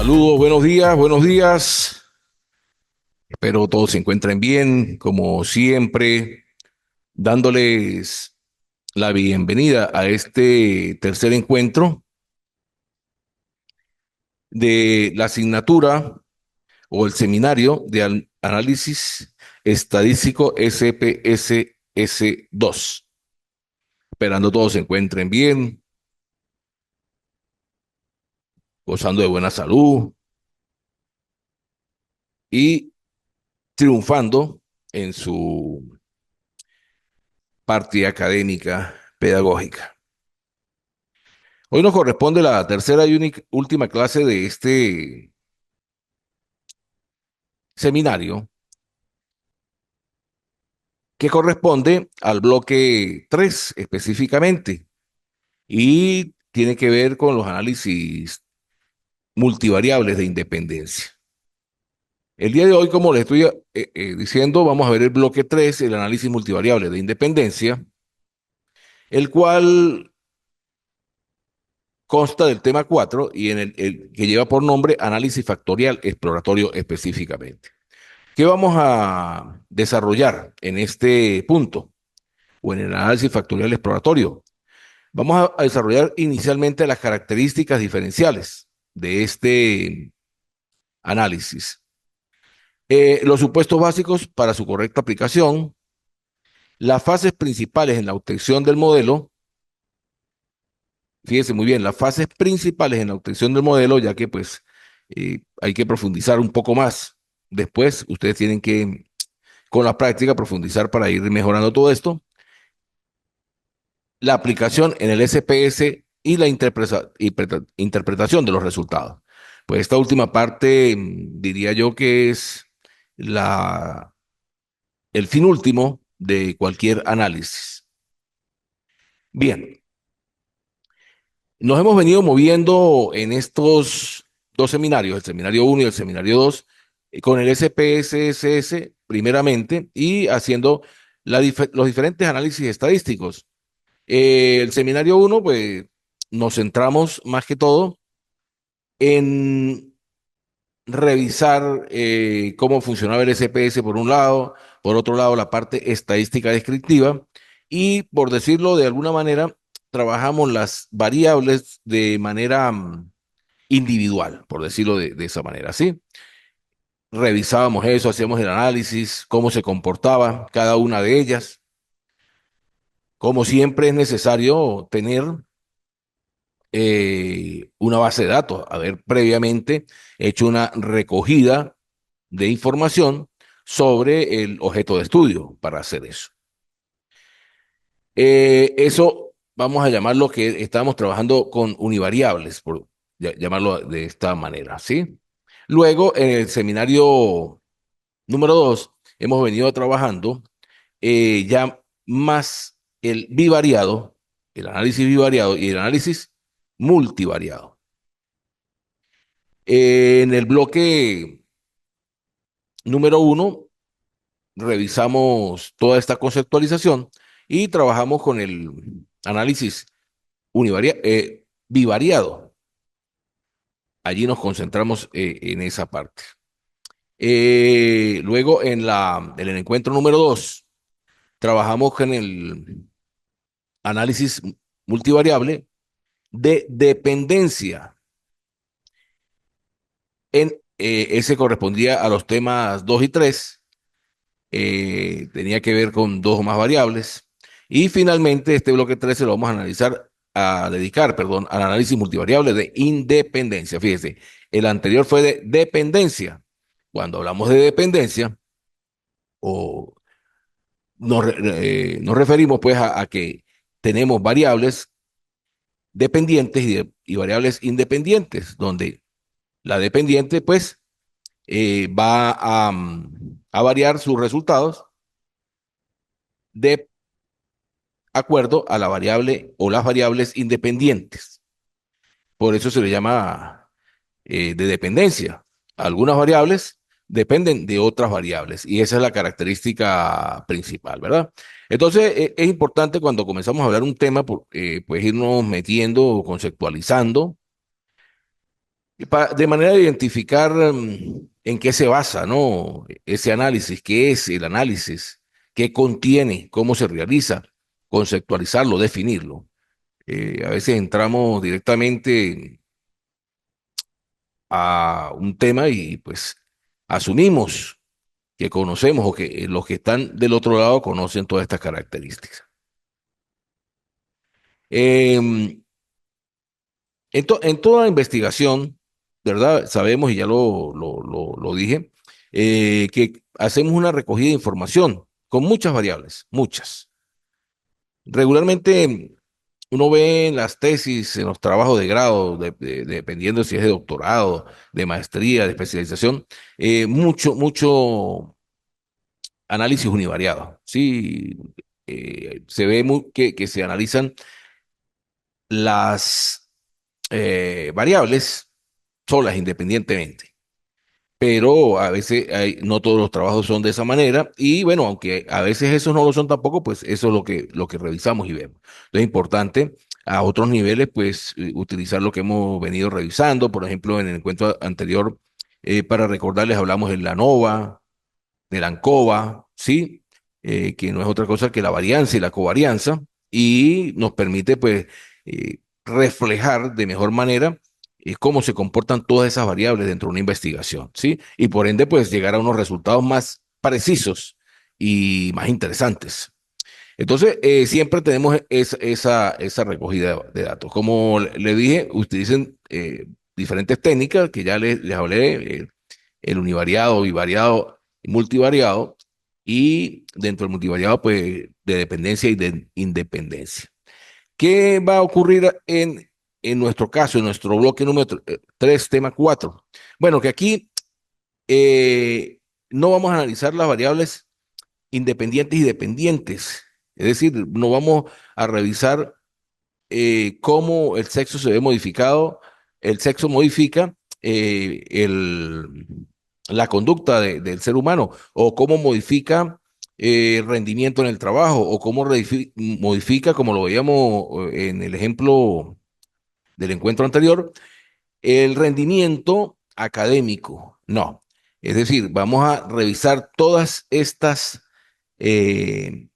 Saludos, buenos días, buenos días. Espero todos se encuentren bien, como siempre, dándoles la bienvenida a este tercer encuentro de la asignatura o el seminario de análisis estadístico SPSS2. Esperando todos se encuentren bien, gozando de buena salud y triunfando en su parte académica pedagógica. Hoy nos corresponde la tercera y última clase de este seminario, que corresponde al bloque 3 específicamente y tiene que ver con los análisis multivariables de independencia. El día de hoy, como les estoy diciendo, vamos a ver el bloque 3, el análisis multivariable de independencia, el cual consta del tema 4 y en el que lleva por nombre análisis factorial exploratorio específicamente. ¿Qué vamos a desarrollar en este punto o en el análisis factorial exploratorio? Vamos a desarrollar inicialmente las características diferenciales de este análisis, los supuestos básicos para su correcta aplicación, las fases principales en la obtención del modelo. Fíjese muy bien, las fases principales en la obtención del modelo, ya que pues hay que profundizar un poco más. Después ustedes tienen que, con la práctica, profundizar para ir mejorando todo esto. La aplicación en el SPS y la interpretación de los resultados. Pues esta última parte diría yo que es la, el fin último de cualquier análisis. Bien, nos hemos venido moviendo en estos dos seminarios, el seminario 1 y el seminario 2, con el SPSS primeramente y haciendo los diferentes análisis estadísticos. El seminario 1, pues nos centramos más que todo en revisar cómo funcionaba el SPS por un lado, por otro lado la parte estadística descriptiva y por decirlo de alguna manera, trabajamos las variables de manera individual, por decirlo de esa manera, ¿sí? Revisábamos eso, hacíamos el análisis, cómo se comportaba cada una de ellas. Como siempre es necesario tener una base de datos, haber previamente hecho una recogida de información sobre el objeto de estudio para hacer eso. Eso vamos a llamarlo que estamos trabajando con univariables, por llamarlo de esta manera, ¿sí? Luego, en el seminario número 2, hemos venido trabajando ya más el bivariado, el análisis bivariado y el análisis multivariado. En el bloque número 1 revisamos toda esta conceptualización y trabajamos con el análisis bivariado. Allí nos concentramos en esa parte. Luego, en el encuentro número 2 trabajamos con el análisis multivariable de dependencia. Ese correspondía a los temas 2 y 3. Tenía que ver con dos o más variables. Y finalmente, este bloque 3 se lo vamos a dedicar, perdón, al análisis multivariable de independencia. Fíjese, el anterior fue de dependencia. Cuando hablamos de dependencia, o nos referimos pues a que tenemos variables dependientes y variables independientes, donde la dependiente pues va a variar sus resultados de acuerdo a la variable o las variables independientes. Por eso se le llama de dependencia. Algunas variables dependen de otras variables y esa es la característica principal, ¿verdad? Entonces, es importante cuando comenzamos a hablar un tema, pues irnos metiendo, conceptualizando De manera de identificar en qué se basa, ¿no? Ese análisis, qué es el análisis, qué contiene, cómo se realiza, conceptualizarlo, definirlo. A veces entramos directamente a un tema y pues asumimos que conocemos o que los que están del otro lado conocen todas estas características. Em, en toda investigación, ¿verdad? Sabemos, y ya lo dije, que hacemos una recogida de información con muchas variables, muchas. Regularmente uno ve en las tesis, en los trabajos de grado, dependiendo si es de doctorado, de maestría, de especialización, mucho análisis univariado. Sí, se ve que se analizan las variables solas, independientemente. Pero a veces no todos los trabajos son de esa manera y bueno, aunque a veces esos no lo son tampoco, pues eso es lo que revisamos y vemos. Entonces es importante a otros niveles, pues utilizar lo que hemos venido revisando. Por ejemplo, en el encuentro anterior, para recordarles, hablamos de la ANOVA, de la ANCOVA, ¿sí? Que no es otra cosa que la varianza y la covarianza, y nos permite, pues, reflejar de mejor manera cómo se comportan todas esas variables dentro de una investigación, ¿sí? Y por ende, pues, llegar a unos resultados más precisos y más interesantes. Entonces, siempre tenemos esa recogida de datos. Como le dije, utilicen diferentes técnicas que ya les hablé, el univariado, bivariado, multivariado, y dentro del multivariado, pues, de dependencia y de independencia. ¿Qué va a ocurrir en nuestro caso, en nuestro bloque número 3, tema 4? Bueno, que aquí eh, no vamos a analizar las variables independientes y dependientes. Es decir, no vamos a revisar cómo el sexo se ve modificado, el sexo modifica la conducta del ser humano, o cómo modifica el rendimiento en el trabajo, o cómo modifica, como lo veíamos en el ejemplo del encuentro anterior, el rendimiento académico. No. Es decir, vamos a revisar todas estas eh,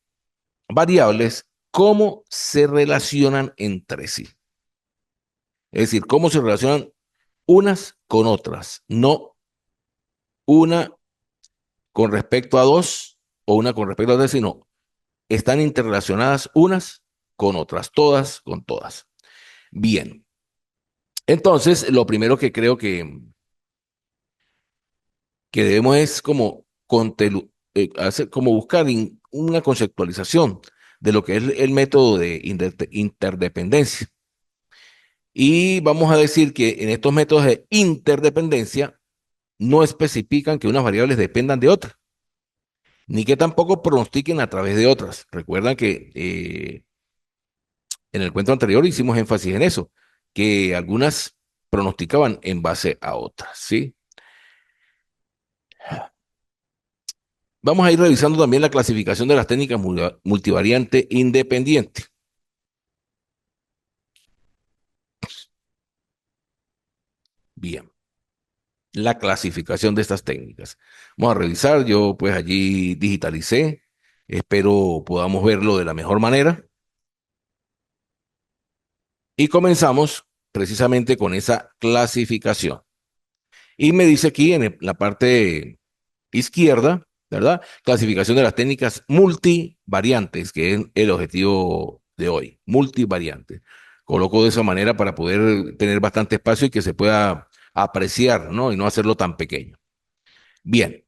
variables, cómo se relacionan entre sí. Es decir, cómo se relacionan unas con otras, no una con respecto a dos o una con respecto a tres, sino están interrelacionadas unas con otras, todas con todas. Bien, entonces lo primero que creo que debemos es como, hacer, como buscar una conceptualización de lo que es el método de interdependencia. Y vamos a decir que en estos métodos de interdependencia no especifican que unas variables dependan de otras, ni que tampoco pronostiquen a través de otras. Recuerdan que en el cuento anterior hicimos énfasis en eso, que algunas pronosticaban en base a otras, ¿sí? Vamos a ir revisando también la clasificación de las técnicas multivariante independiente. Bien, la clasificación de estas técnicas. Vamos a revisar, yo pues allí digitalicé, espero podamos verlo de la mejor manera. Y comenzamos precisamente con esa clasificación. Y me dice aquí en la parte izquierda, ¿verdad? Clasificación de las técnicas multivariantes, que es el objetivo de hoy, multivariantes. Coloco de esa manera para poder tener bastante espacio y que se pueda apreciar, ¿no? Y no hacerlo tan pequeño. Bien,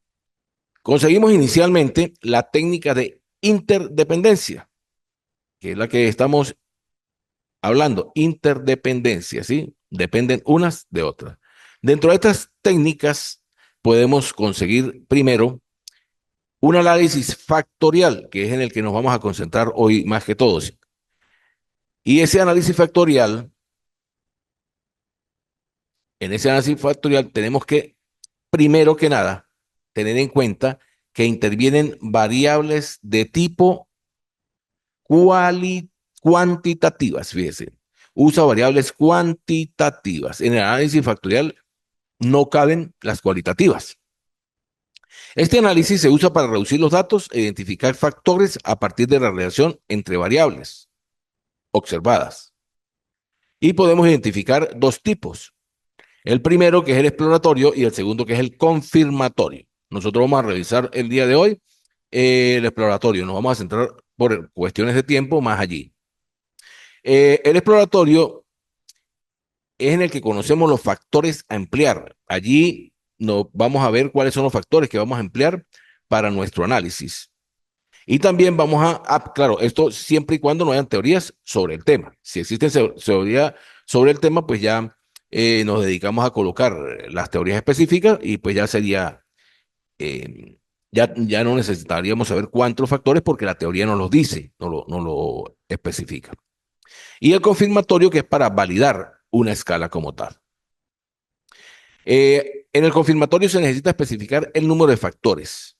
conseguimos inicialmente la técnica de interdependencia, que es la que estamos hablando, interdependencia, ¿sí? Dependen unas de otras. Dentro de estas técnicas podemos conseguir primero un análisis factorial, que es en el que nos vamos a concentrar hoy más que todos. Y ese análisis factorial, en ese análisis factorial tenemos que, primero que nada, tener en cuenta que intervienen variables de tipo cuantitativas, fíjese. Usa variables cuantitativas. En el análisis factorial no caben las cualitativas. Este análisis se usa para reducir los datos e identificar factores a partir de la relación entre variables observadas. Y podemos identificar dos tipos. El primero, que es el exploratorio, y el segundo, que es el confirmatorio. Nosotros vamos a revisar el día de hoy el exploratorio. Nos vamos a centrar por cuestiones de tiempo más allí. El exploratorio es en el que conocemos los factores a emplear. Allí nos vamos a ver cuáles son los factores que vamos a emplear para nuestro análisis. Y también vamos claro, esto siempre y cuando no hayan teorías sobre el tema. Si existen teorías sobre el tema, pues ya nos dedicamos a colocar las teorías específicas y pues ya sería, eh, ya no necesitaríamos saber cuántos factores porque la teoría no los dice, no lo especifica. Y el confirmatorio, que es para validar una escala como tal. En el confirmatorio se necesita especificar el número de factores,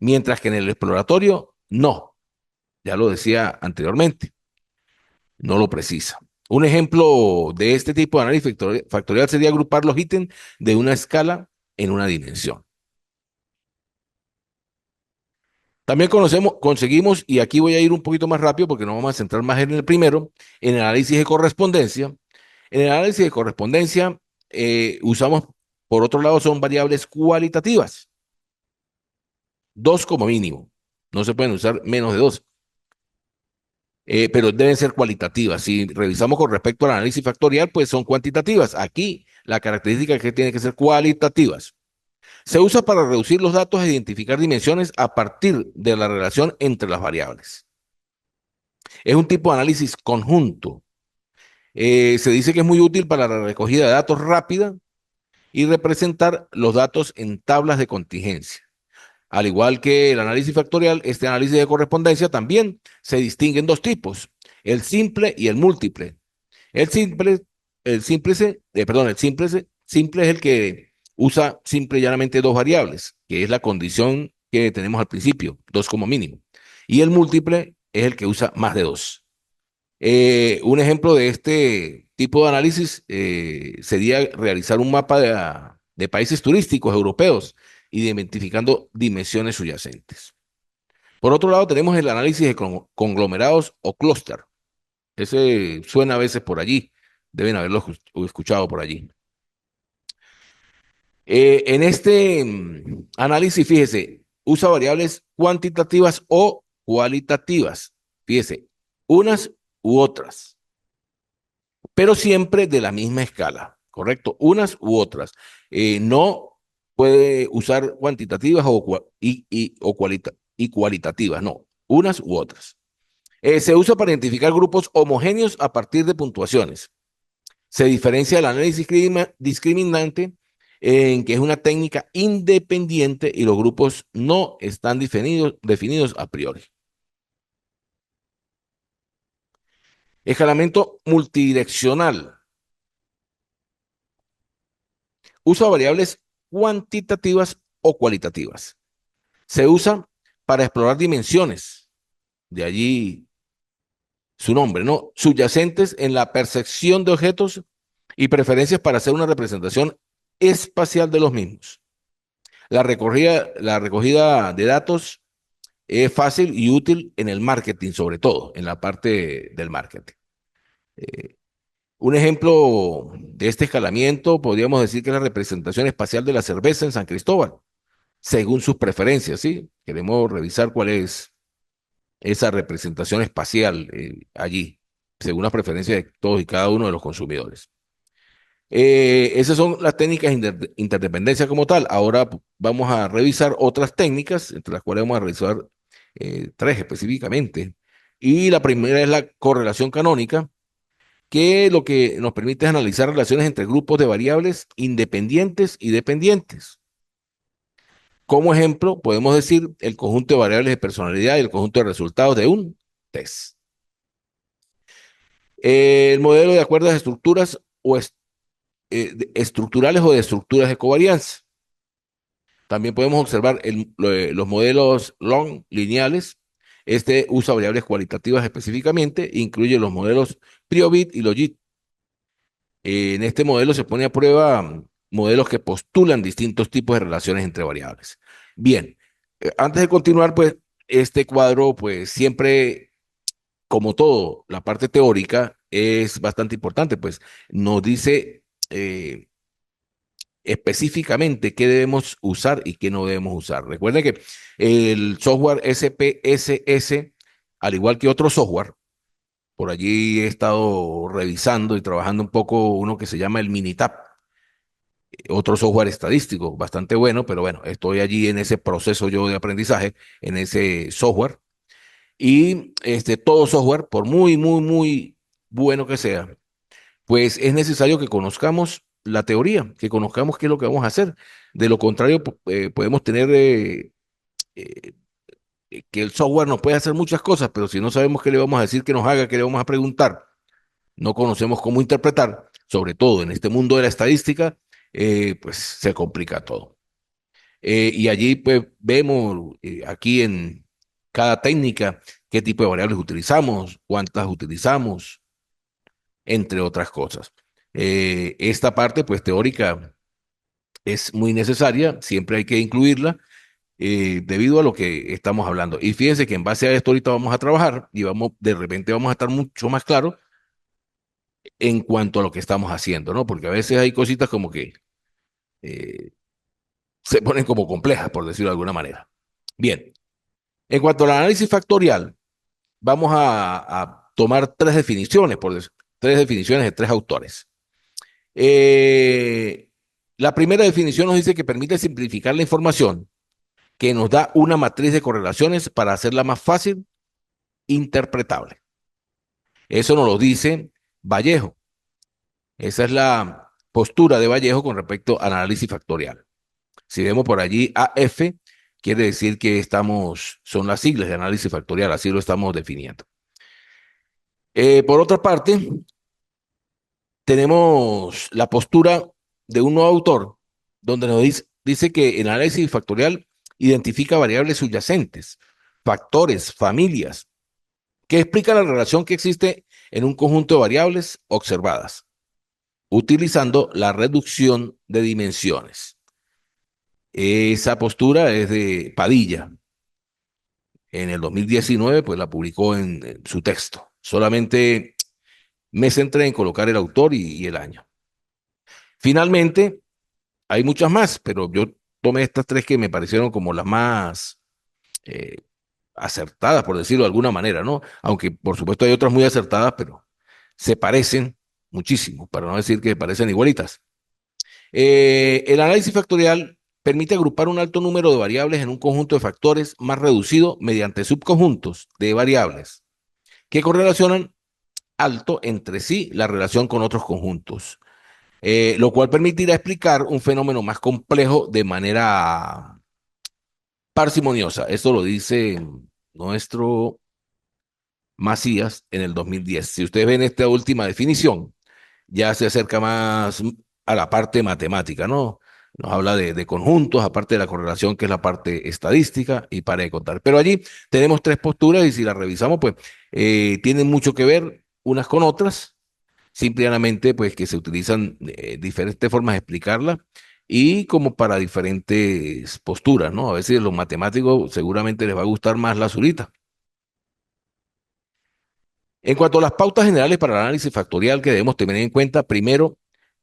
mientras que en el exploratorio no, ya lo decía anteriormente, no lo precisa. Un ejemplo de este tipo de análisis factorial sería agrupar los ítems de una escala en una dimensión. También conseguimos, y aquí voy a ir un poquito más rápido porque nos vamos a centrar más en el primero, en el análisis de correspondencia. En el análisis de correspondencia usamos, por otro lado, son variables cualitativas, dos como mínimo. No se pueden usar menos de dos, pero deben ser cualitativas. Si revisamos con respecto al análisis factorial, pues son cuantitativas. Aquí la característica es que tiene que ser cualitativas. Se usa para reducir los datos e identificar dimensiones a partir de la relación entre las variables. Es un tipo de análisis conjunto. Se dice que es muy útil para la recogida de datos rápida y representar los datos en tablas de contingencia. Al igual que el análisis factorial, este análisis de correspondencia también se distingue en dos tipos, el simple y el múltiple. El simple, simple es el que usa simple y llanamente dos variables, que es la condición que tenemos al principio, dos como mínimo. Y el múltiple es el que usa más de dos. Un ejemplo de este tipo de análisis sería realizar un mapa de países turísticos europeos, identificando dimensiones subyacentes. Por otro lado, tenemos el análisis de conglomerados o clúster. Ese suena a veces por allí. Deben haberlo escuchado por allí. En este análisis, fíjese, usa variables cuantitativas o cualitativas. Fíjese, unas u otras, pero siempre de la misma escala, ¿correcto? Unas u otras. No puede usar cuantitativas y cualitativas, no, unas u otras. Se usa para identificar grupos homogéneos a partir de puntuaciones. Se diferencia del análisis discriminante en que es una técnica independiente y los grupos no están definidos a priori. Escalamiento multidireccional. Usa variables cuantitativas o cualitativas. Se usa para explorar dimensiones, de allí su nombre, ¿no? Subyacentes en la percepción de objetos y preferencias para hacer una representación espacial de los mismos. La recogida de datos es fácil y útil en el marketing, sobre todo en la parte del marketing. Eh, un ejemplo de este escalamiento podríamos decir que es la representación espacial de la cerveza en San Cristóbal, según sus preferencias, ¿sí? Queremos revisar cuál es esa representación espacial allí, según las preferencias de todos y cada uno de los consumidores. Esas son las técnicas de interdependencia como tal. Ahora vamos a revisar otras técnicas, entre las cuales vamos a revisar tres específicamente. Y la primera es la correlación canónica, que lo que nos permite es analizar relaciones entre grupos de variables independientes y dependientes. Como ejemplo, podemos decir el conjunto de variables de personalidad y el conjunto de resultados de un test. El modelo de acuerdo a estructuras estructurales o de estructuras de covarianza. También podemos observar los modelos long lineales. Este usa variables cualitativas específicamente, incluye los modelos Priobit y Logit. En este modelo se pone a prueba modelos que postulan distintos tipos de relaciones entre variables. Bien, antes de continuar, pues este cuadro, pues siempre, como todo, la parte teórica es bastante importante, pues nos dice específicamente qué debemos usar y qué no debemos usar. Recuerden que el software SPSS, al igual que otro software, por allí he estado revisando y trabajando un poco uno que se llama el Minitab, otro software estadístico bastante bueno, pero bueno, estoy allí en ese proceso yo de aprendizaje, en ese software. Y todo software, por muy bueno que sea, pues es necesario que conozcamos la teoría, que conozcamos qué es lo que vamos a hacer. De lo contrario, podemos tener eh, que el software nos puede hacer muchas cosas, pero si no sabemos qué le vamos a decir que nos haga, qué le vamos a preguntar, no conocemos cómo interpretar, sobre todo en este mundo de la estadística, pues se complica todo. Y allí pues vemos aquí en cada técnica qué tipo de variables utilizamos, cuántas utilizamos, entre otras cosas. Esta parte pues teórica es muy necesaria, siempre hay que incluirla debido a lo que estamos hablando. Y fíjense que en base a esto ahorita vamos a trabajar y de repente vamos a estar mucho más claros en cuanto a lo que estamos haciendo, ¿no? Porque a veces hay cositas como que eh, se ponen como complejas, por decirlo de alguna manera. Bien, en cuanto al análisis factorial, vamos a tomar tres definiciones de tres autores. Eh, la primera definición nos dice que permite simplificar la información, que nos da una matriz de correlaciones para hacerla más fácil, interpretable. Eso nos lo dice Vallejo. Esa es la postura de Vallejo con respecto al análisis factorial. Si vemos por allí AF, quiere decir que son las siglas de análisis factorial, así lo estamos definiendo. Por otra parte, tenemos la postura de un nuevo autor, donde dice que el análisis factorial identifica variables subyacentes, factores, familias, que explican la relación que existe en un conjunto de variables observadas, utilizando la reducción de dimensiones. Esa postura es de Padilla. En el 2019, pues la publicó en su texto. Solamente me centré en colocar el autor y el año. Finalmente, hay muchas más, pero yo tomé estas tres que me parecieron como las más eh, acertadas, por decirlo de alguna manera, ¿no? Aunque por supuesto hay otras muy acertadas, pero se parecen muchísimo, para no decir que parecen igualitas. El análisis factorial permite agrupar un alto número de variables en un conjunto de factores más reducido mediante subconjuntos de variables que correlacionan alto entre sí la relación con otros conjuntos, lo cual permitirá explicar un fenómeno más complejo de manera parsimoniosa. Esto lo dice nuestro Macías en el 2010. Si ustedes ven esta última definición, ya se acerca más a la parte matemática, ¿no? Nos habla de conjuntos, aparte de la correlación, que es la parte estadística, y para de contar. Pero allí tenemos tres posturas y si las revisamos, pues tienen mucho que ver unas con otras, simplemente pues que se utilizan diferentes formas de explicarla y como para diferentes posturas, ¿no? A veces a los matemáticos seguramente les va a gustar más la azulita. En cuanto a las pautas generales para el análisis factorial que debemos tener en cuenta, primero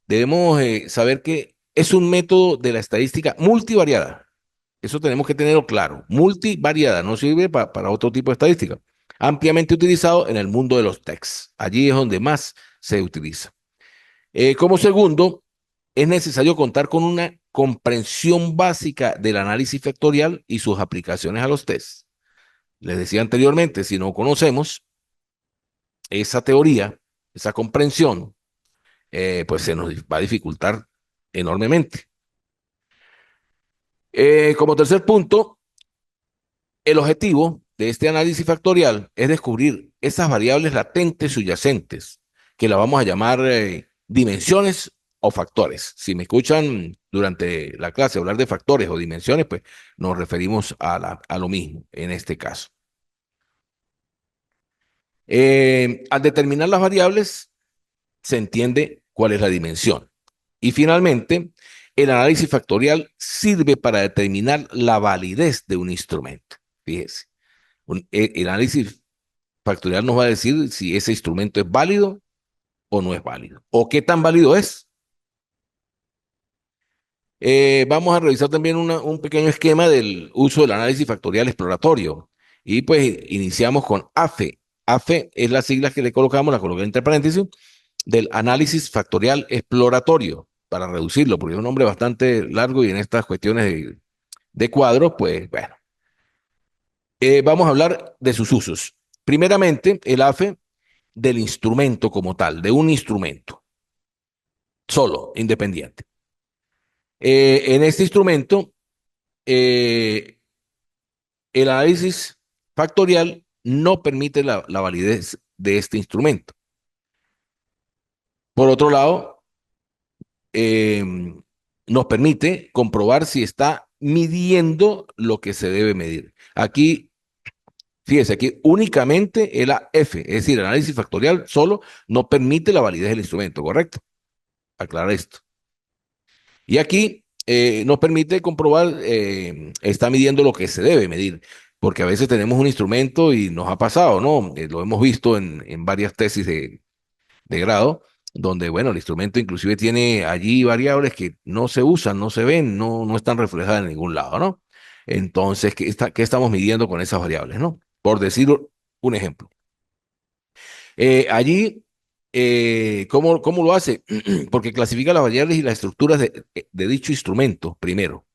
debemos saber que es un método de la estadística multivariada. Eso tenemos que tenerlo claro. Multivariada, no sirve para otro tipo de estadística. Ampliamente utilizado en el mundo de los techs. Allí es donde más se utiliza. Como segundo, es necesario contar con una comprensión básica del análisis factorial y sus aplicaciones a los tests. Les decía anteriormente, si no conocemos esa teoría, esa comprensión, pues se nos va a dificultar enormemente. Como tercer punto, el objetivo de este análisis factorial es descubrir esas variables latentes subyacentes, que la vamos a llamar dimensiones o factores. Si me escuchan durante la clase hablar de factores o dimensiones, pues nos referimos a lo mismo en este caso. Al determinar las variables, se entiende cuál es la dimensión. Y finalmente, El análisis factorial sirve para determinar la validez de un instrumento. Fíjese, el análisis factorial nos va a decir si ese instrumento es válido o no es válido, o qué tan válido es. Vamos a revisar también un pequeño esquema del uso del análisis factorial exploratorio. Y pues iniciamos con AFE. AFE es la sigla que le colocamos, la coloqué entre paréntesis, del análisis factorial exploratorio, para reducirlo, porque es un nombre bastante largo y en estas cuestiones de cuadros, pues bueno. Vamos a hablar de sus usos. Primeramente, el AFE del instrumento como tal, de un instrumento, solo, independiente. En este instrumento, eh, el análisis factorial no permite la validez de este instrumento. Por otro lado, eh, nos permite comprobar si está midiendo lo que se debe medir. Aquí, fíjese, aquí únicamente el AF, es decir, el análisis factorial solo no permite la validez del instrumento, ¿correcto? Aclarar esto. Y aquí nos permite comprobar, está midiendo lo que se debe medir, porque a veces tenemos un instrumento y nos ha pasado, ¿no? Lo hemos visto en varias tesis de grado, donde, bueno, el instrumento inclusive tiene allí variables que no se usan, no se ven, no están reflejadas en ningún lado, ¿no? Entonces, ¿qué estamos midiendo con esas variables, no? Por decir un ejemplo. Allí, ¿cómo lo hace? Porque clasifica las variables y las estructuras de dicho instrumento primero.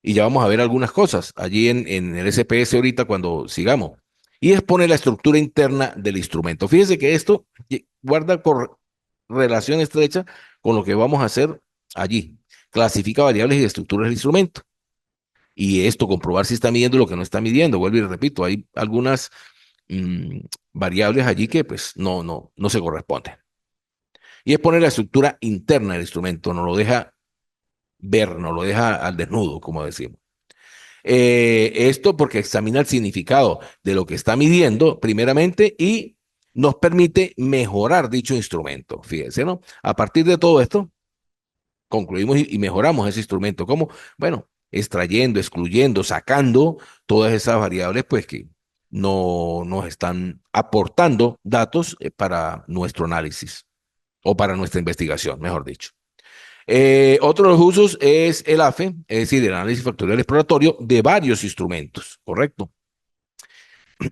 Y ya vamos a ver algunas cosas allí en el SPS ahorita cuando sigamos. Y expone la estructura interna del instrumento. Fíjese que esto guarda por relación estrecha con lo que vamos a hacer allí. Clasifica variables y estructuras del instrumento. Y esto, comprobar si está midiendo lo que no está midiendo. Vuelvo y repito, hay algunas mm, variables allí que pues no se corresponden. Y expone la estructura interna del instrumento, no lo deja ver, no lo deja al desnudo, como decimos. Esto porque examina el significado de lo que está midiendo primeramente y nos permite mejorar dicho instrumento. Fíjense, ¿no? A partir de todo esto, concluimos y mejoramos ese instrumento. ¿Cómo? Bueno, extrayendo, excluyendo, sacando todas esas variables, pues que no nos están aportando datos para nuestro análisis o para nuestra investigación, mejor dicho. Otro de los usos es el AFE, es decir, el análisis factorial exploratorio de varios instrumentos, ¿correcto?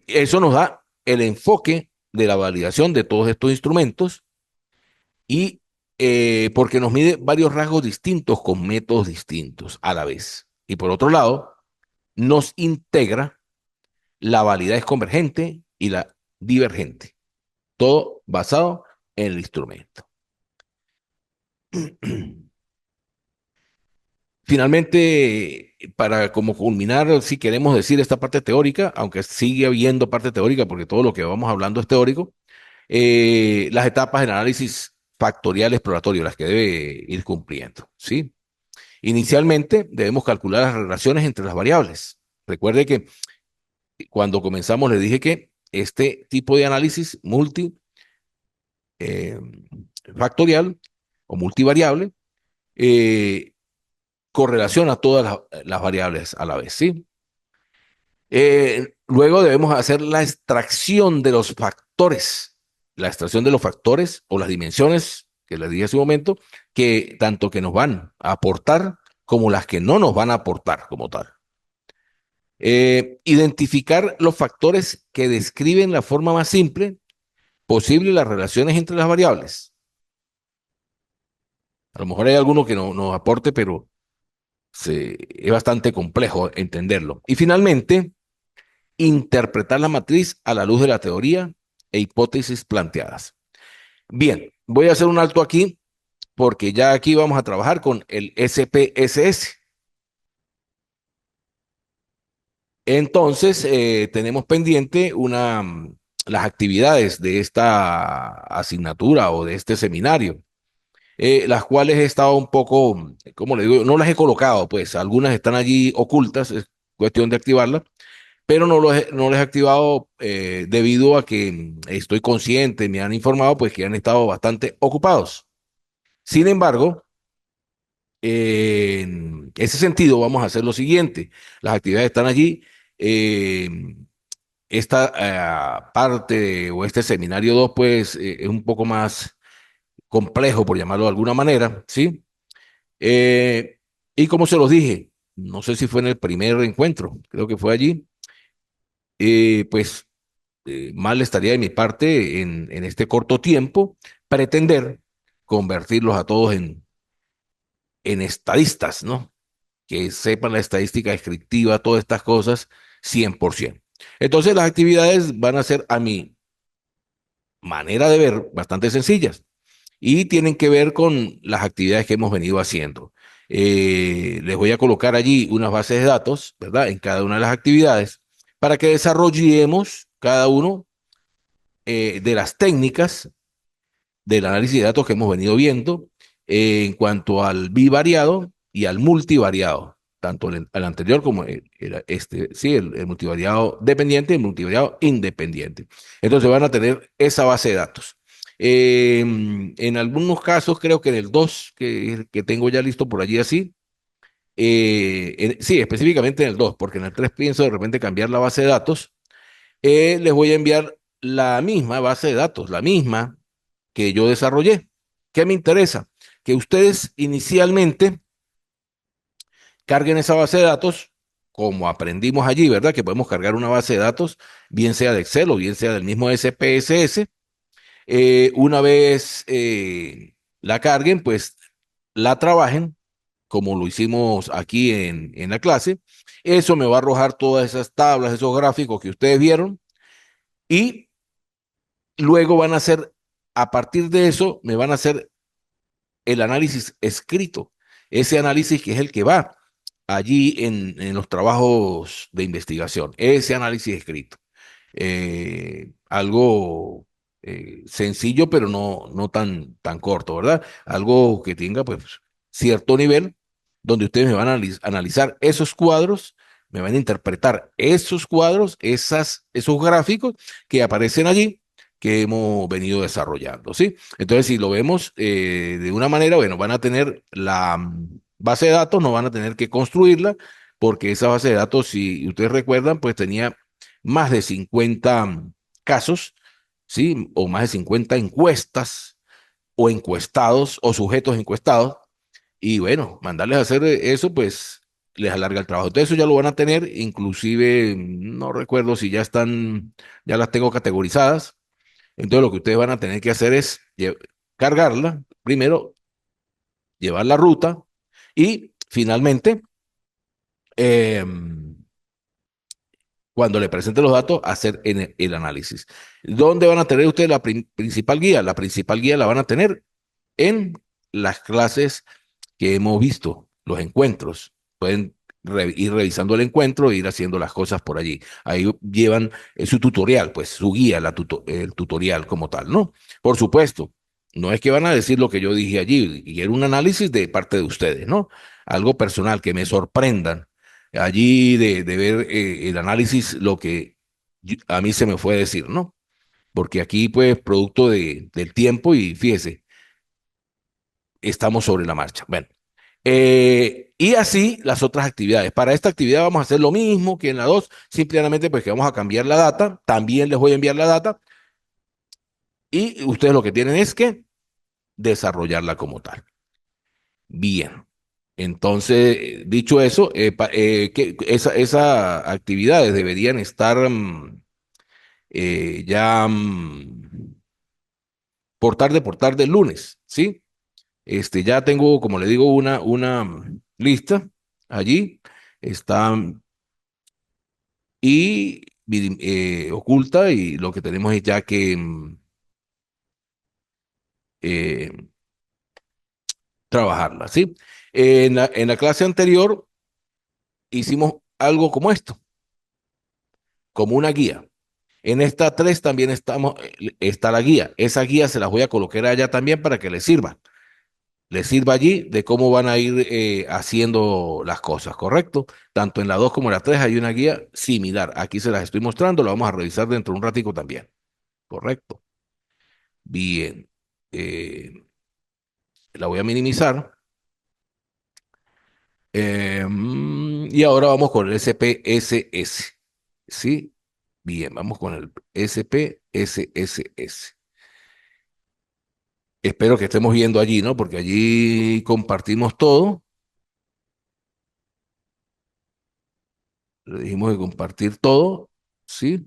Eso nos da el enfoque de la validación de todos estos instrumentos y porque nos mide varios rasgos distintos con métodos distintos a la vez. Y por otro lado, nos integra la validez convergente y la divergente, todo basado en el instrumento. Finalmente, para como culminar, si queremos decir esta parte teórica, aunque sigue habiendo parte teórica, porque todo lo que vamos hablando es teórico, las etapas del análisis factorial exploratorio, las que debe ir cumpliendo, ¿sí? Inicialmente debemos calcular las relaciones entre las variables. Recuerde que cuando comenzamos le dije que este tipo de análisis eh, factorial o multivariable eh, correlaciona todas las variables a la vez, ¿sí? Luego debemos hacer la extracción de los factores, la extracción de los factores o las dimensiones que les dije hace un momento, que tanto que nos van a aportar como las que no nos van a aportar como tal. Identificar los factores que describen la forma más simple posible las relaciones entre las variables. A lo mejor hay alguno que no nos aporte, pero es bastante complejo entenderlo. Y finalmente, interpretar la matriz a la luz de la teoría e hipótesis planteadas. Bien, voy a hacer un alto aquí porque ya aquí vamos a trabajar con el SPSS. Entonces, tenemos pendiente las actividades de esta asignatura o de este seminario, las cuales he estado un poco, como le digo, no las he colocado, pues algunas están allí ocultas, es cuestión de activarlas, pero no les he activado debido a que estoy consciente, me han informado pues que han estado bastante ocupados. Sin embargo, En ese sentido, vamos a hacer lo siguiente. Las actividades están allí. eh, Esta parte o este seminario 2 pues, es un poco más complejo, por llamarlo de alguna manera, ¿sí? Eh, y como se los dije, no sé si fue en el primer encuentro, creo que fue allí, pues mal estaría de mi parte en este corto tiempo pretender convertirlos a todos en estadistas, ¿no? Que sepan la estadística descriptiva, todas estas cosas, 100%. Entonces las actividades van a ser a mi manera de ver bastante sencillas y tienen que ver con las actividades que hemos venido haciendo. Les voy a colocar allí unas bases de datos, ¿verdad? En cada una de las actividades para que desarrollemos cada uno de las técnicas del análisis de datos que hemos venido viendo en cuanto al bivariado y al multivariado, tanto el anterior como este, sí, el multivariado dependiente y el multivariado independiente. Entonces van a tener esa base de datos. En algunos casos, creo que en el 2 que tengo ya listo por allí así, sí, específicamente en el 2 porque en el 3 pienso de repente cambiar la base de datos, les voy a enviar la misma base de datos, la misma que yo desarrollé. ¿Qué me interesa? Que ustedes inicialmente carguen esa base de datos, como aprendimos allí, ¿verdad? Que podemos cargar una base de datos, bien sea de Excel o bien sea del mismo SPSS. Una vez la carguen, pues la trabajen, como lo hicimos aquí en la clase. Eso me va a arrojar todas esas tablas, esos gráficos que ustedes vieron y luego van a hacer, a partir de eso, me van a hacer el análisis escrito, ese análisis que es el que va allí en los trabajos de investigación, ese análisis escrito. Algo sencillo, pero no tan corto, ¿verdad? Algo que tenga pues cierto nivel donde ustedes me van a analizar esos cuadros, me van a interpretar esos cuadros, esos gráficos que aparecen allí que hemos venido desarrollando, ¿sí? Entonces, si lo vemos de una manera, bueno, van a tener la base de datos, no van a tener que construirla, porque esa base de datos, si ustedes recuerdan, pues tenía más de 50 casos, ¿sí? O más de 50 encuestas o encuestados o sujetos encuestados. Y bueno, mandarles a hacer eso, pues les alarga el trabajo. Entonces eso ya lo van a tener, inclusive no recuerdo si ya están, ya las tengo categorizadas. Entonces lo que ustedes van a tener que hacer es cargarla, primero llevar la ruta y finalmente, eh, cuando le presente los datos, hacer el análisis. ¿Dónde van a tener ustedes la principal guía? La principal guía la van a tener en las clases que hemos visto, los encuentros. Pueden ir revisando el encuentro e ir haciendo las cosas por allí. Ahí llevan su tutorial, pues su guía, el tutorial como tal, ¿no? Por supuesto, no es que van a decir lo que yo dije allí, y era un análisis de parte de ustedes, ¿no? Algo personal, que me sorprendan allí de ver el análisis, lo que a mí se me fue a decir, ¿no? Porque aquí, pues, producto del tiempo y fíjese, estamos sobre la marcha. Bueno, y así las otras actividades. Para esta actividad vamos a hacer lo mismo que en la 2, simplemente pues que vamos a cambiar la data. También les voy a enviar la data y ustedes lo que tienen es que desarrollarla como tal. Bien. Entonces, dicho eso, esas actividades deberían estar ya por tarde el lunes, ¿sí? Ya tengo, como le digo, una lista allí. Está y oculta y lo que tenemos es ya que eh, trabajarla, ¿sí? En la clase anterior hicimos algo como esto, como una guía. En esta 3 también está la guía. Esa guía se las voy a colocar allá también para que les sirva allí de cómo van a ir haciendo las cosas, ¿correcto? Tanto en la 2 como en la 3 hay una guía similar. Aquí se las estoy mostrando, la vamos a revisar dentro de un ratico también, ¿correcto? Bien. La voy a minimizar Y ahora vamos con el SPSS. ¿Sí? Bien, vamos con el SPSS. Espero que estemos viendo allí, ¿no? Porque allí compartimos todo. Le dijimos de compartir todo. ¿Sí?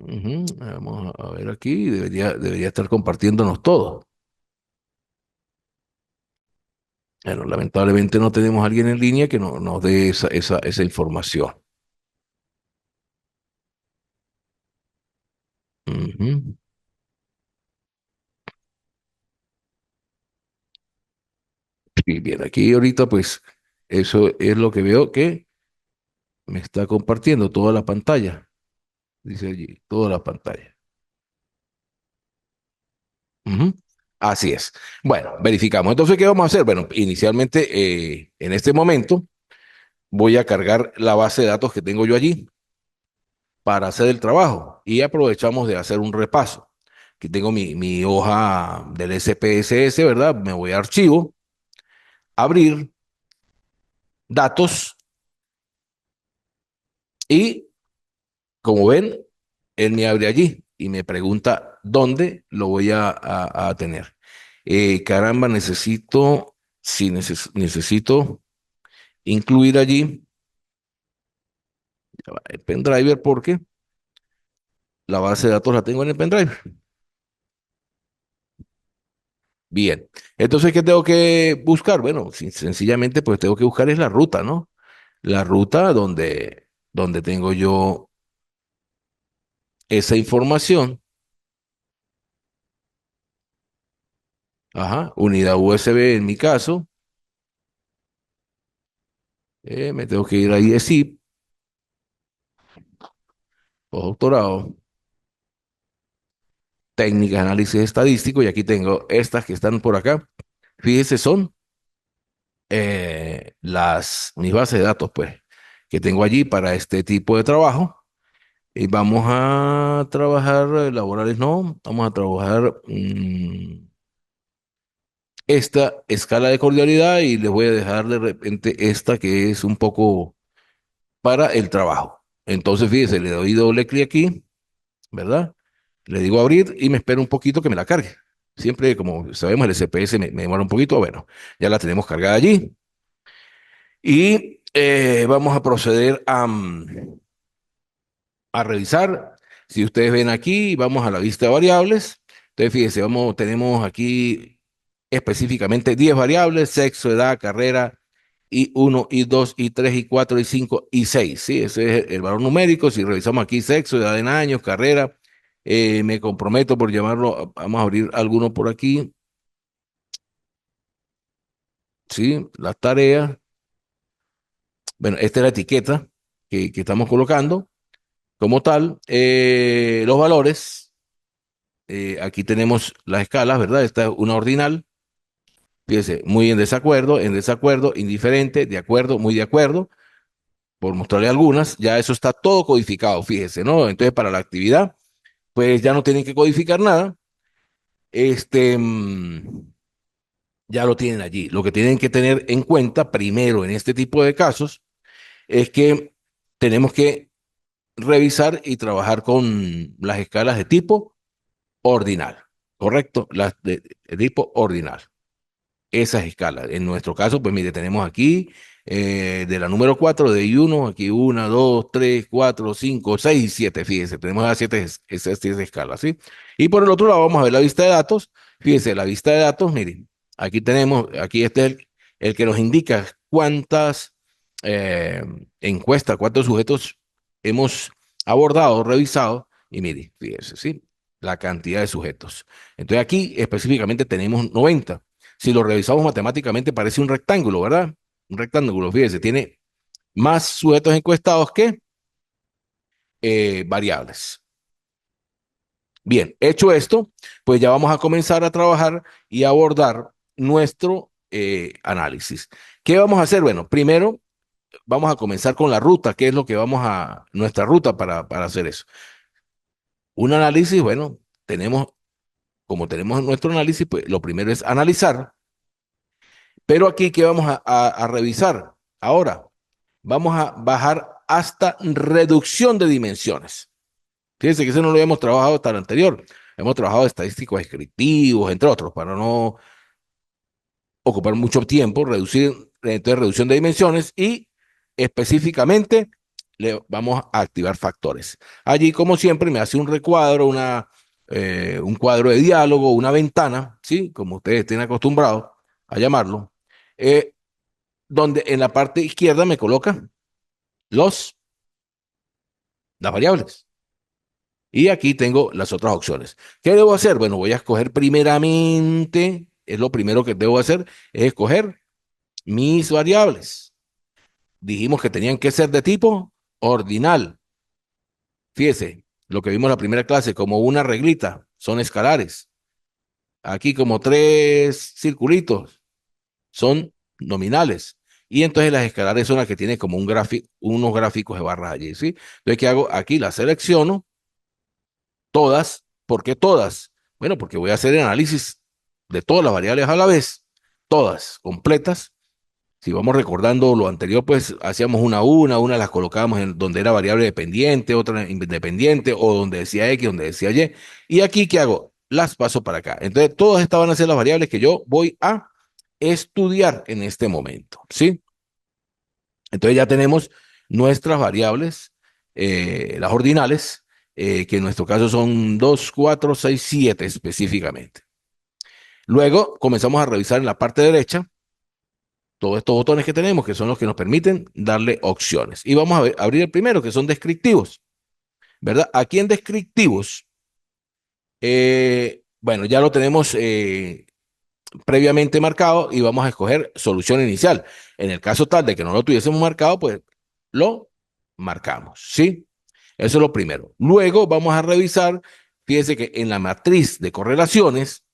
Ujú. Vamos a ver aquí. Debería estar compartiéndonos todo. Bueno, lamentablemente no tenemos a alguien en línea que nos dé esa información. Ujú. Y bien, aquí ahorita pues eso es lo que veo que me está compartiendo toda la pantalla. Dice allí, toda la pantalla. Ujú. Así es. Bueno, verificamos. Entonces, ¿qué vamos a hacer? Bueno, inicialmente, en este momento, voy a cargar la base de datos que tengo yo allí para hacer el trabajo y aprovechamos de hacer un repaso. Aquí tengo mi hoja del SPSS, ¿verdad? Me voy a archivo, abrir datos y, como ven, él me abre allí y me pregunta dónde lo voy a tener. Caramba, necesito, sí, necesito incluir allí ya va, el pendrive porque la base de datos la tengo en el pendrive. Bien, entonces, ¿qué tengo que buscar? Bueno, sencillamente, pues tengo que buscar es la ruta, ¿no? La ruta donde tengo yo esa información. Ajá, unidad USB en mi caso. Me tengo que ir ahí de zip, doctorado, técnicas de análisis estadístico, y aquí tengo estas que están por acá. Fíjese, son mis bases de datos, pues, que tengo allí para este tipo de trabajo. Y vamos a trabajar, laborales no, vamos a trabajar esta escala de cordialidad y les voy a dejar de repente esta que es un poco para el trabajo. Entonces, fíjese, le doy doble clic aquí, ¿verdad? Le digo abrir y me espero un poquito que me la cargue. Siempre, como sabemos, el SPS me demora un poquito. Bueno, ya la tenemos cargada allí. Y vamos a proceder a revisar. Si ustedes ven aquí, vamos a la vista de variables. Entonces, fíjense, tenemos aquí específicamente 10 variables: sexo, edad, carrera, y uno y 2 y 3 y 4 y 5 y 6. ¿Sí? Ese es el valor numérico. Si revisamos aquí sexo, edad en años, carrera, me comprometo por llamarlo, vamos a abrir alguno por aquí. ¿Sí? Las tareas. Bueno, esta es la etiqueta que estamos colocando como tal. Los valores. Aquí tenemos las escalas, ¿verdad? Esta es una ordinal. Fíjese, muy en desacuerdo, indiferente, de acuerdo, muy de acuerdo, por mostrarle algunas. Ya eso está todo codificado, fíjese, ¿no? Entonces, para la actividad, pues ya no tienen que codificar nada. Este, ya lo tienen allí. Lo que tienen que tener en cuenta primero en este tipo de casos es que tenemos que revisar y trabajar con las escalas de tipo ordinal, ¿correcto? Las de tipo ordinal. Esas escalas. En nuestro caso, pues mire, tenemos aquí de la número 4 de I1, aquí una, 2, 3, 4, 5, 6 y 7, fíjense, tenemos las esas 7 escalas, ¿sí? Y por el otro lado, vamos a ver la vista de datos. Fíjense, la vista de datos, miren, aquí tenemos, aquí este es el que nos indica cuántas eh, encuestas, cuántos sujetos hemos abordado, revisado, y mire, fíjense, ¿sí? La cantidad de sujetos. Entonces aquí específicamente tenemos 90. Si lo revisamos matemáticamente, parece un rectángulo, ¿verdad? Un rectángulo, fíjese, tiene más sujetos encuestados que variables. Bien, hecho esto, pues ya vamos a comenzar a trabajar y a abordar nuestro análisis. ¿Qué vamos a hacer? Bueno, primero vamos a comenzar con la ruta, qué es lo que nuestra ruta para hacer eso. Un análisis, bueno, como tenemos nuestro análisis, pues lo primero es analizar. Pero aquí, ¿qué vamos a revisar? Ahora, vamos a bajar hasta reducción de dimensiones. Fíjense que eso no lo habíamos trabajado hasta el anterior. Hemos trabajado estadísticos descriptivos, entre otros, para no ocupar mucho tiempo, reducir, entonces reducción de dimensiones y específicamente le vamos a activar factores. Allí, como siempre, me hace un recuadro, un cuadro de diálogo, una ventana, ¿sí? Como ustedes estén acostumbrados a llamarlo, eh, donde en la parte izquierda me coloca los, las variables. Y aquí tengo las otras opciones. ¿Qué debo hacer? Bueno, voy a escoger primeramente, es lo primero que debo hacer, es escoger mis variables. Dijimos que tenían que ser de tipo ordinal. Fíjese, lo que vimos en la primera clase, como una reglita, son escalares. Aquí como tres circulitos, son nominales. Y entonces las escalares son las que tienen como unos gráficos de barras allí, ¿sí? Entonces, ¿qué hago? Aquí las selecciono, todas. ¿Por qué todas? Bueno, porque voy a hacer el análisis de todas las variables a la vez, todas completas. Si vamos recordando lo anterior, pues hacíamos una las colocábamos en donde era variable dependiente, otra independiente, o donde decía X, donde decía Y. Y aquí, ¿qué hago? Las paso para acá. Entonces, todas estas van a ser las variables que yo voy a estudiar en este momento, ¿sí? Entonces ya tenemos nuestras variables, las ordinales, que en nuestro caso son 2, 4, 6, 7 específicamente. Luego comenzamos a revisar en la parte derecha todos estos botones que tenemos, que son los que nos permiten darle opciones. Y vamos a abrir el primero, que son descriptivos, ¿verdad? Aquí en descriptivos, bueno, ya lo tenemos previamente marcado y vamos a escoger solución inicial. En el caso tal de que no lo tuviésemos marcado, pues lo marcamos, ¿sí? Eso es lo primero. Luego vamos a revisar, fíjense que en la matriz de correlaciones,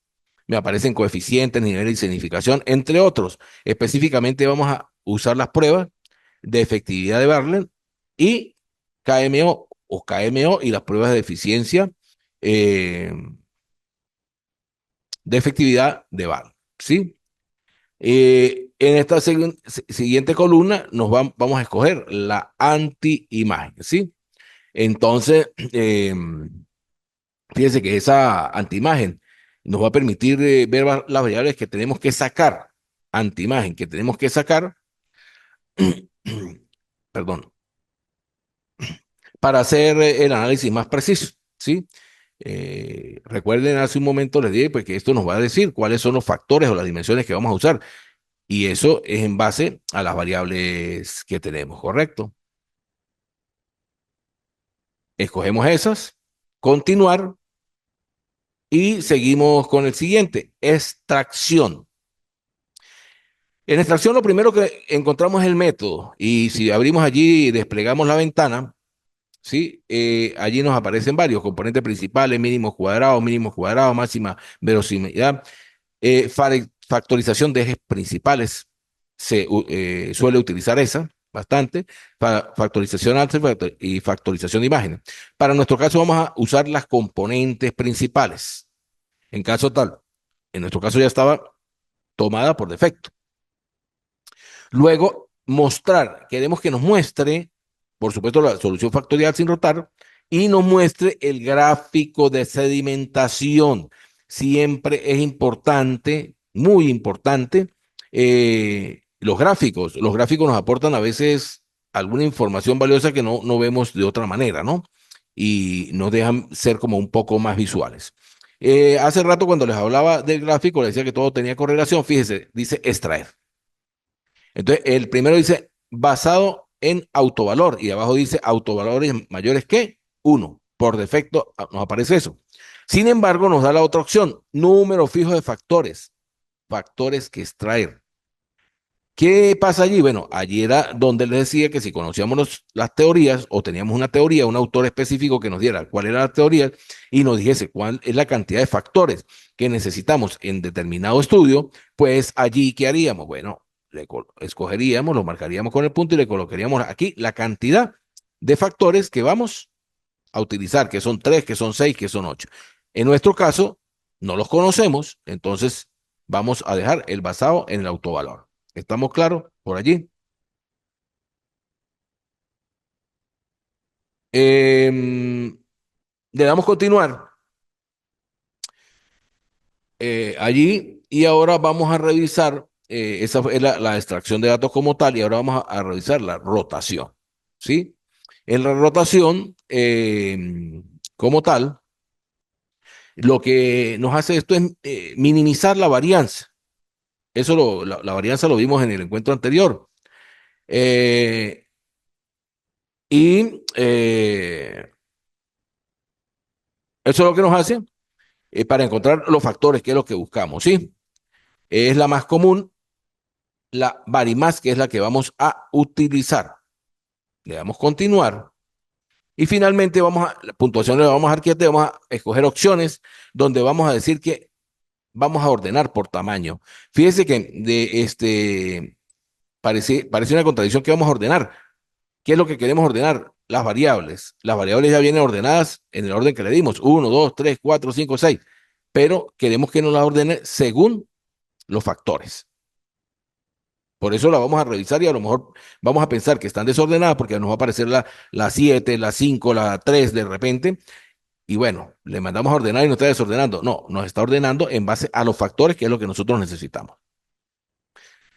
me aparecen coeficientes, niveles de significación, entre otros. Específicamente vamos a usar las pruebas de efectividad de Bartlett y KMO KMO y las pruebas de eficiencia eh, de efectividad de Bartlett, ¿sí? En esta siguiente columna vamos a escoger la anti-imagen, ¿sí? Entonces, fíjense que esa antiimagen nos va a permitir ver las variables que tenemos que sacar, antiimagen que tenemos que sacar, perdón, para hacer el análisis más preciso, ¿sí? Recuerden, hace un momento les dije pues, que esto nos va a decir cuáles son los factores o las dimensiones que vamos a usar, y eso es en base a las variables que tenemos, ¿correcto? Escogemos esas, continuar, y seguimos con el siguiente, extracción. En extracción lo primero que encontramos es el método y si abrimos allí y desplegamos la ventana, ¿sí? Allí nos aparecen varios componentes principales, mínimos cuadrados, máxima verosimilidad, factorización de ejes principales, suele utilizar esa bastante, factorización alta y factorización de imágenes. Para nuestro caso vamos a usar las componentes principales. En caso tal, en nuestro caso ya estaba tomada por defecto. Luego, mostrar, queremos que nos muestre, por supuesto, la solución factorial sin rotar y nos muestre el gráfico de sedimentación. Siempre es importante, muy importante, los gráficos. Los gráficos nos aportan a veces alguna información valiosa que no vemos de otra manera, ¿no? Y nos dejan ser como un poco más visuales. Hace rato cuando les hablaba del gráfico, les decía que todo tenía correlación. Fíjese, dice extraer. Entonces, el primero dice basado en autovalor y abajo dice autovalores mayores que 1. Por defecto nos aparece eso. Sin embargo, nos da la otra opción, número fijo de factores, factores que extraer. ¿Qué pasa allí? Bueno, allí era donde les decía que si conocíamos las teorías o teníamos una teoría, un autor específico que nos diera cuál era la teoría y nos dijese cuál es la cantidad de factores que necesitamos en determinado estudio, pues allí, ¿qué haríamos? Bueno, escogeríamos, lo marcaríamos con el punto y le colocaríamos aquí la cantidad de factores que vamos a utilizar, que son 3, que son 6, que son 8. En nuestro caso, no los conocemos, entonces vamos a dejar el basado en el autovalor. ¿Estamos claros por allí? Le damos continuar allí y ahora vamos a revisar, esa fue la extracción de datos como tal y ahora vamos a revisar la rotación, ¿sí? En la rotación, como tal, lo que nos hace esto es minimizar la varianza. Eso la varianza lo vimos en el encuentro anterior. Eh, y eso es lo que nos hace para encontrar los factores, que es lo que buscamos, ¿sí? Es la más común, la varimas, que es la que vamos a utilizar. Le damos continuar. Y finalmente la puntuación le vamos a dar 7, vamos a escoger opciones donde vamos a decir que vamos a ordenar por tamaño. Fíjese que parece una contradicción que vamos a ordenar. ¿Qué es lo que queremos ordenar? Las variables. Las variables ya vienen ordenadas en el orden que le dimos. 1, 2, 3, 4, 5, 6. Pero queremos que nos las ordene según los factores. Por eso la vamos a revisar y a lo mejor vamos a pensar que están desordenadas porque nos va a aparecer la 7, la 5, la 3 de repente. Y bueno, le mandamos a ordenar y nos está desordenando. No, nos está ordenando en base a los factores que es lo que nosotros necesitamos.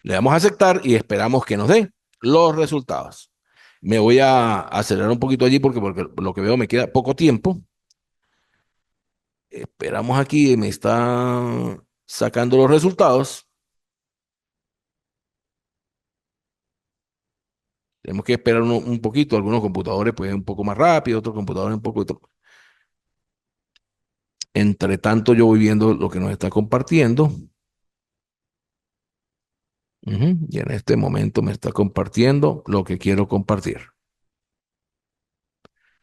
Le damos a aceptar y esperamos que nos dé los resultados. Me voy a acelerar un poquito allí porque lo que veo me queda poco tiempo. Esperamos aquí, me está sacando los resultados. Tenemos que esperar un poquito. Algunos computadores pues un poco más rápido, otros computadores un poco. Entre tanto, yo voy viendo lo que nos está compartiendo. Y en este momento me está compartiendo lo que quiero compartir,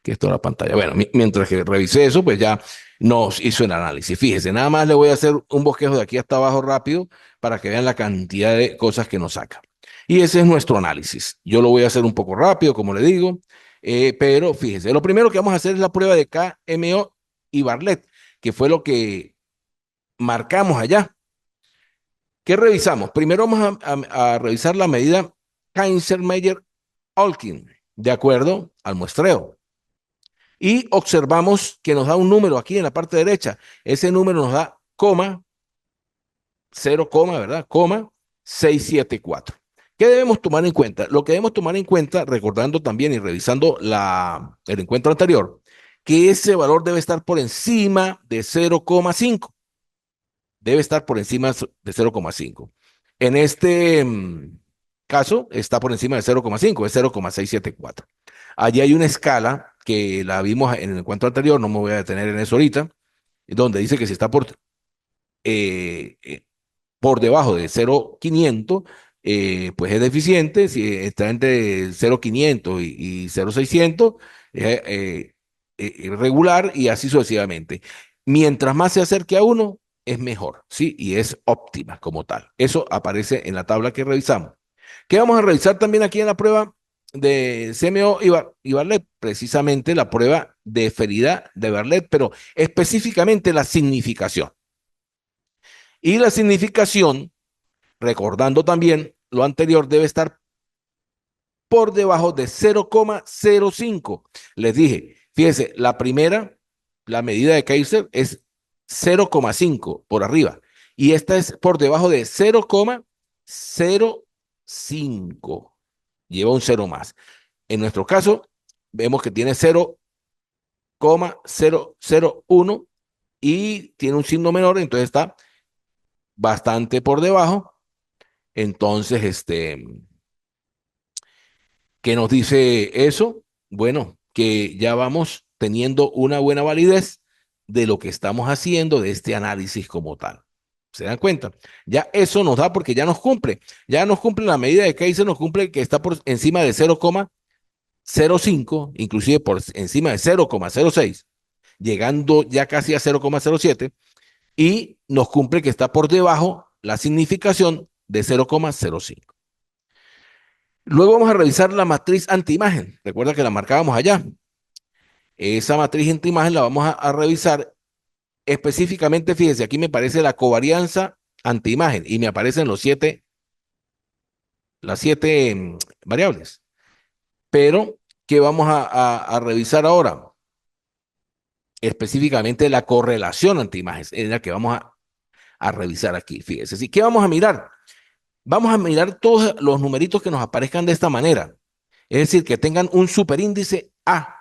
que es toda la pantalla. Bueno, mientras que revisé eso, pues ya nos hizo el análisis. Fíjese, nada más le voy a hacer un bosquejo de aquí hasta abajo rápido para que vean la cantidad de cosas que nos saca. Y ese es nuestro análisis. Yo lo voy a hacer un poco rápido, como le digo, pero fíjese, lo primero que vamos a hacer es la prueba de KMO y Bartlett, que fue lo que marcamos allá. ¿Qué revisamos? Primero vamos a revisar la medida Kaiser-Meyer-Olkin, de acuerdo al muestreo. Y observamos que nos da un número aquí en la parte derecha. Ese número nos da coma, 0, ¿verdad? Coma 674. ¿Qué debemos tomar en cuenta? Lo que debemos tomar en cuenta, recordando también y revisando el encuentro anterior, que ese valor debe estar por encima de 0,5. Debe estar por encima de 0,5. En este caso, está por encima de 0,5, es 0,674. Allí hay una escala que la vimos en el encuentro anterior, no me voy a detener en eso ahorita, donde dice que si está eh, eh, por debajo de 0,500, pues es deficiente. Si está entre 0,500 y 0,600, regular y así sucesivamente. Mientras más se acerque a uno, es mejor, ¿sí? Y es óptima como tal. Eso aparece en la tabla que revisamos. ¿Qué vamos a revisar también aquí en la prueba de CMO y Bartlett? Precisamente la prueba de Ferida de Bartlett, pero específicamente la significación. Y la significación, recordando también lo anterior, debe estar por debajo de 0,05. Les dije, fíjense, la primera, la medida de Kaiser es 0,5 por arriba y esta es por debajo de 0,05. Lleva un cero más. En nuestro caso, vemos que tiene 0,001 y tiene un signo menor, entonces está bastante por debajo. Entonces, ¿qué nos dice eso? Bueno, que ya vamos teniendo una buena validez de lo que estamos haciendo, de este análisis como tal. ¿Se dan cuenta? Ya eso nos da porque ya nos cumple la medida de Kaiser, nos cumple que está por encima de 0,05, inclusive por encima de 0,06, llegando ya casi a 0,07 y nos cumple que está por debajo la significación de 0,05. Luego vamos a revisar la matriz antiimagen. Recuerda que la marcábamos allá. Esa matriz antiimagen la vamos a revisar específicamente. Fíjense, aquí me parece la covarianza ante imagen y me aparecen las siete variables. Pero, ¿qué vamos a revisar ahora? Específicamente la correlación ante imágenes, es la que vamos a revisar aquí. Fíjese, ¿sí? ¿Qué vamos a mirar? Vamos a mirar todos los numeritos que nos aparezcan de esta manera. Es decir, que tengan un superíndice A.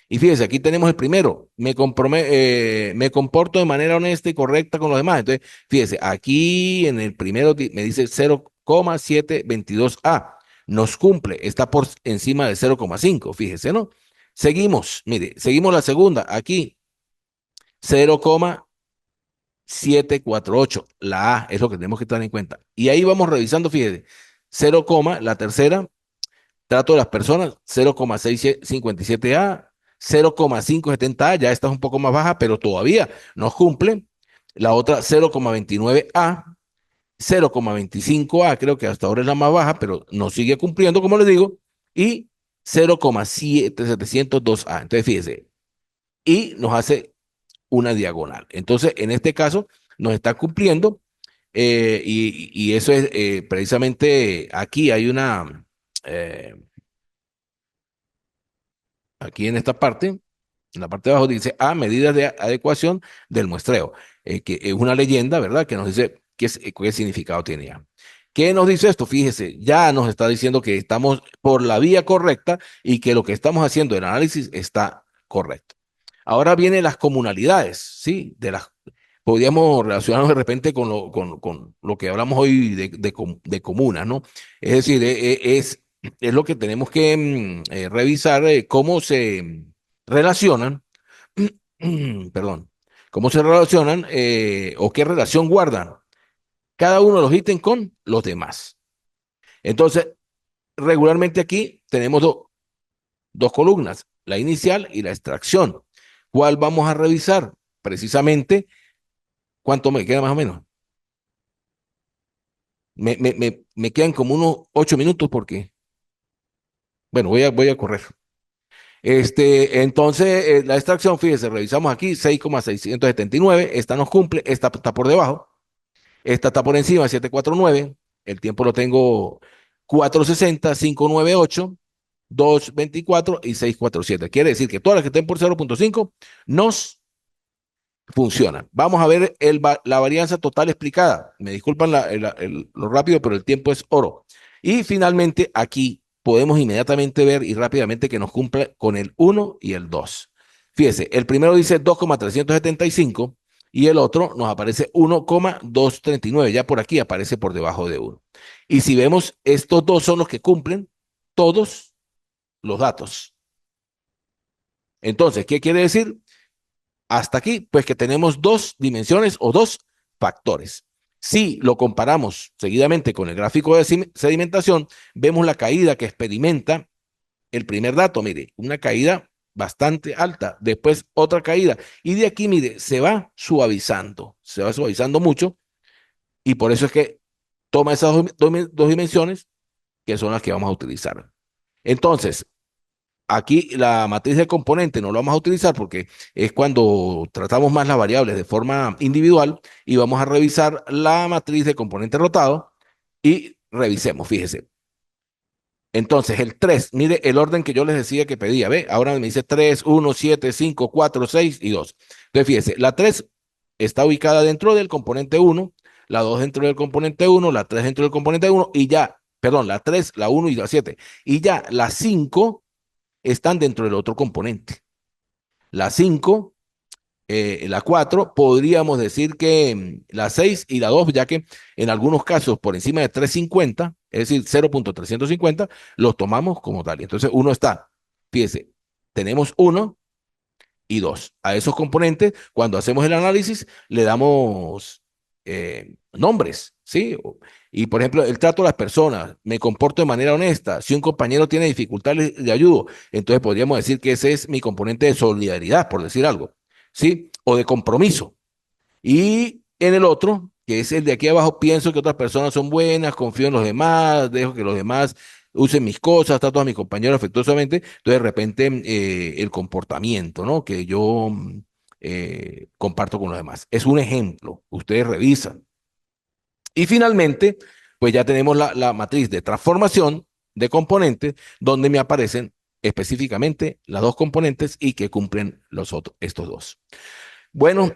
Y fíjese, aquí tenemos el primero. Me comporto de manera honesta y correcta con los demás. Entonces, fíjese, aquí en el primero me dice 0,722A. Nos cumple, está por encima de 0,5. Fíjese, ¿no? Seguimos, mire, seguimos la segunda. Aquí, 0,748. La A es lo que tenemos que tener en cuenta. Y ahí vamos revisando, fíjese, 0, la tercera, trato de las personas, 0,657A, 0,570A, ya esta es un poco más baja, pero todavía nos cumple. La otra, 0,29A, 0,25A, creo que hasta ahora es la más baja, pero nos sigue cumpliendo, como les digo, y 0,7702A. Entonces, fíjese, y nos hace una diagonal. Entonces, en este caso, nos está cumpliendo, y eso es precisamente aquí hay una, eh, aquí en esta parte, en la parte de abajo dice A, medidas de adecuación del muestreo, que es una leyenda, ¿verdad? Que nos dice qué significado tenía. ¿Qué nos dice esto? Fíjese, ya nos está diciendo que estamos por la vía correcta y que lo que estamos haciendo, el análisis, está correcto. Ahora vienen las comunalidades, ¿sí? Podríamos relacionarnos de repente con lo que hablamos hoy de comunas, ¿no? Es decir, es lo que tenemos que revisar, cómo se relacionan, perdón, cómo se relacionan o qué relación guardan cada uno de los ítems con los demás. Entonces, regularmente aquí tenemos dos columnas, la inicial y la extracción. ¿Cuál vamos a revisar? Precisamente, ¿cuánto me queda más o menos? Me quedan como unos 8 minutos porque, bueno, voy a correr. Entonces, la extracción, fíjese, revisamos aquí 6,679, esta nos cumple, esta está por debajo, esta está por encima, 749, el tiempo lo tengo 460, 598, 224 y 647. Quiere decir que todas las que estén por 0,5 nos funcionan. Vamos a ver la varianza total explicada. Me disculpan lo rápido, pero el tiempo es oro. Y finalmente, aquí podemos inmediatamente ver y rápidamente que nos cumple con el 1 y el 2. Fíjese, el primero dice 2,375 y el otro nos aparece 1,239. Ya por aquí aparece por debajo de 1. Y si vemos, estos dos son los que cumplen todos los datos. Entonces, ¿qué quiere decir? Hasta aquí, pues que tenemos dos dimensiones o dos factores. Si lo comparamos seguidamente con el gráfico de sedimentación, vemos la caída que experimenta el primer dato, mire, una caída bastante alta, después otra caída, y de aquí, mire, se va suavizando mucho, y por eso es que toma esas dos dimensiones que son las que vamos a utilizar. Entonces, aquí la matriz de componente no lo vamos a utilizar porque es cuando tratamos más las variables de forma individual y vamos a revisar la matriz de componente rotado y revisemos, fíjese. Entonces, el 3, mire el orden que yo les decía que pedía, ¿ve? Ahora me dice 3, 1, 7, 5, 4, 6 y 2. Entonces, fíjese, la 3 está ubicada dentro del componente 1, la 2 dentro del componente 1, la 3 dentro del componente 1 y ya, perdón, la 3, la 1 y la 7. Y ya la 5 están dentro del otro componente. La 5, la 4, podríamos decir que la 6 y la 2, ya que en algunos casos por encima de 350, es decir, 0,350, los tomamos como tal. Entonces uno está, fíjese, tenemos 1 y 2. A esos componentes, cuando hacemos el análisis, le damos nombres, ¿sí? Y por ejemplo, el trato a las personas, me comporto de manera honesta. Si un compañero tiene dificultades, le ayudo. Entonces podríamos decir que ese es mi componente de solidaridad, por decir algo, ¿sí? O de compromiso. Y en el otro, que es el de aquí abajo, pienso que otras personas son buenas, confío en los demás, dejo que los demás usen mis cosas, trato a mis compañeros afectuosamente. Entonces, de repente, el comportamiento, ¿no? Que yo comparto con los demás. Es un ejemplo. Ustedes revisan. Y finalmente, pues ya tenemos la matriz de transformación de componentes donde me aparecen específicamente las dos componentes y que cumplen estos dos. Bueno,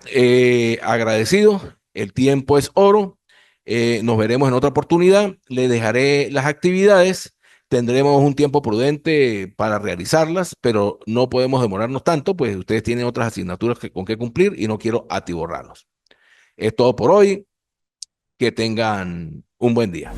agradecido. El tiempo es oro. Nos veremos en otra oportunidad. Le dejaré las actividades. Tendremos un tiempo prudente para realizarlas, pero no podemos demorarnos tanto, pues ustedes tienen otras asignaturas con que cumplir y no quiero atiborrarlos. Es todo por hoy. Que tengan un buen día.